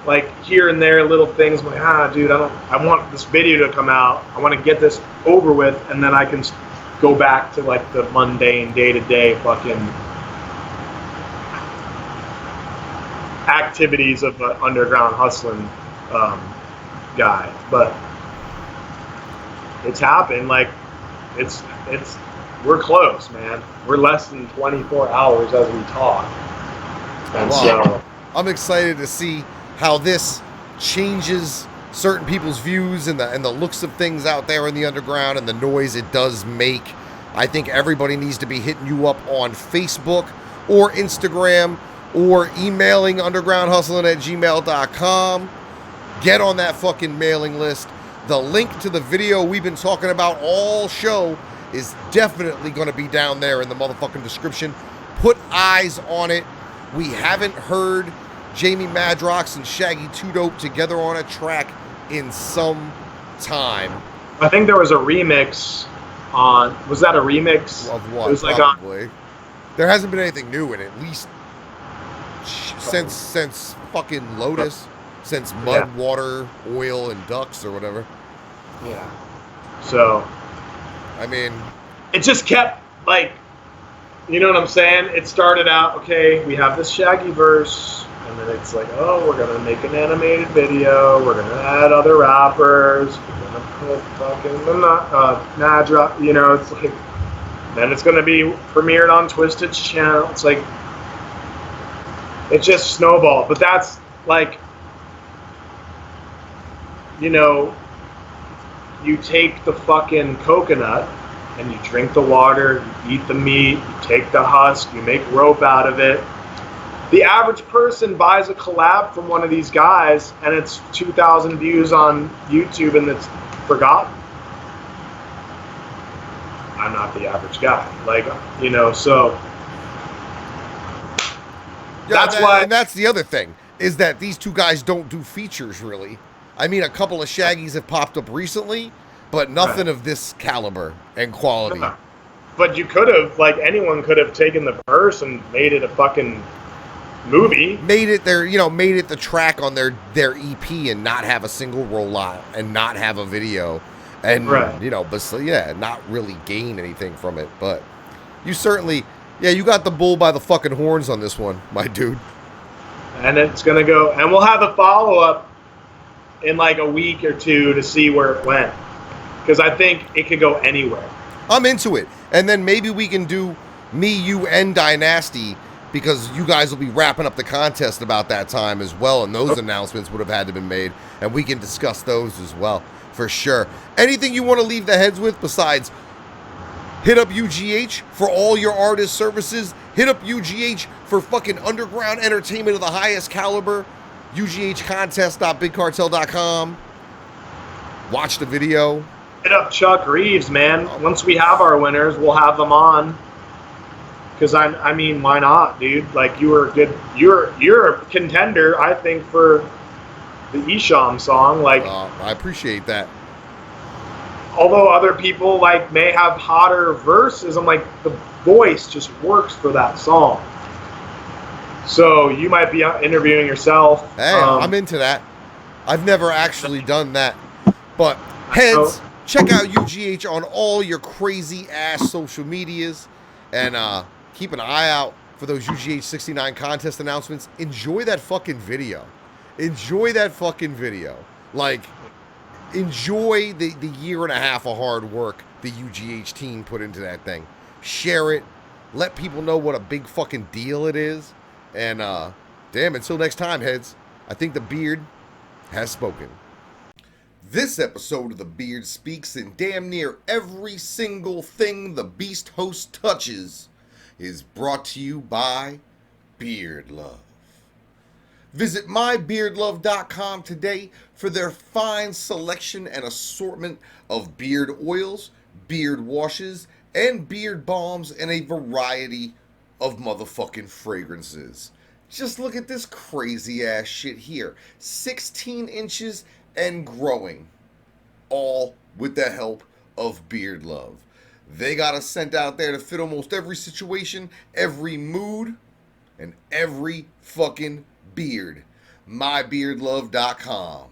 like here and there little things. I'm like, dude, I want this video to come out. I want to get this over with, and then I can go back to like the mundane day-to-day fucking activities of an underground hustling guy. But it's happened. Like it's we're close, man. We're less than 24 hours as we talk. And so I'm excited to see how this changes certain people's views and the looks of things out there in the underground and the noise it does make. I think everybody needs to be hitting you up on Facebook or Instagram or emailing undergroundhustling@gmail.com. Get on that fucking mailing list. The link to the video we've been talking about all show is definitely going to be down there in the motherfucking description. Put eyes on it. We haven't heard Jamie Madrox and Shaggy 2 Dope together on a track in some time. I think there was a remix on. Was that a remix Of what? It was like probably. There hasn't been anything new in it, at least since fucking Lotus, since Mud, Water, Oil, and Ducks or whatever. Yeah. So, I mean, it just kept like, you know what I'm saying? It started out, okay, we have this Shaggy verse, and then it's like, oh, we're gonna make an animated video, we're gonna add other rappers, we're gonna put fucking Madrox, you know, it's like, then it's gonna be premiered on Twisted's channel. It's like, it just snowballed. But that's like, you know, you take the fucking coconut and you drink the water, you eat the meat, you take the husk, you make rope out of it. The average person buys a collab from one of these guys and it's 2,000 views on YouTube and it's forgotten. I'm not the average guy. Like, you know, so yeah, that's why. And that's the other thing, is that these two guys don't do features really. I mean, a couple of Shaggies have popped up recently, but nothing of this caliber and quality. But you could have, like, anyone could have taken the verse and made it a fucking movie. Made it the track on their EP and not have a single rollout and not have a video. And, you know, but not really gain anything from it. But you certainly, you got the bull by the fucking horns on this one, my dude. And it's going to go, and we'll have a follow-up in like a week or two to see where it went. Because I think it could go anywhere. I'm into it. And then maybe we can do me, you, and Dynasty, because you guys will be wrapping up the contest about that time as well, and those announcements would have had to be made, and we can discuss those as well, for sure. Anything you want to leave the heads with besides hit up UGH for all your artist services, hit up UGH for fucking underground entertainment of the highest caliber, UGHcontest.bigcartel.com. Watch the video. Hit up Chuck Reeves, man. Once we have our winners, we'll have them on. Because I mean, why not, dude? Like, you were good. You're a contender, I think, for the Isham song. Like, I appreciate that. Although other people like may have hotter verses, I'm like, the voice just works for that song. So you might be interviewing yourself. Hey, I'm into that. I've never actually done that. But heads, check out UGH on all your crazy ass social medias, and keep an eye out for those UGH 69 contest announcements. Enjoy that fucking video. Enjoy that fucking video. Like, enjoy the year and a half of hard work the UGH team put into that thing. Share it. Let people know what a big fucking deal it is. And damn, until next time, heads, I think the beard has spoken. This episode of The Beard Speaks, and damn near every single thing the Beast host touches is brought to you by Beard Love. Visit mybeardlove.com today for their fine selection and assortment of beard oils, beard washes, and beard balms, and a variety of motherfucking fragrances. Just look at this crazy ass shit here. 16 inches and growing. all with the help of Beard Love. They got us sent out there to fit almost every situation, every mood, and every fucking beard. MyBeardLove.com.